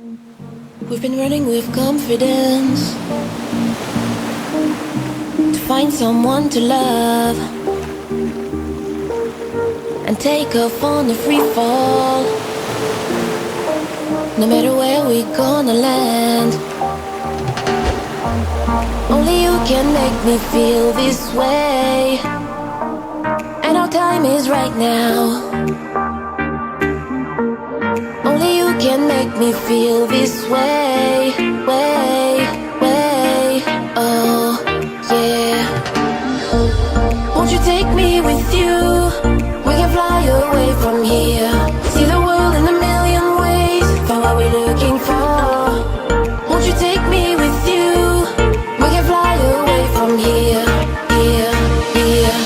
We've been running with confidence to find someone to love and take off on a free fall. No matter where we're gonna land, only you can make me feel this way. And our time is right now. Only you can make me feel this way, oh yeah. Won't you take me with you? We can fly away from here, see the world in a million ways, find what we're looking for. Won't you take me with you? We can fly away from here, here, here.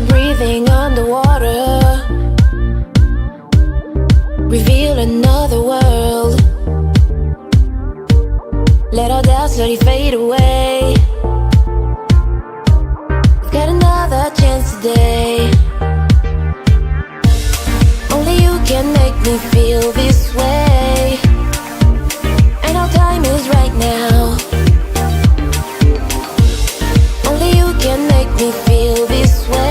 Breathing underwater, reveal another world. Let our doubts slowly fade away. We've got another chance today. Only you can make me feel this way. And our time is right now. Only you can make me feel this way.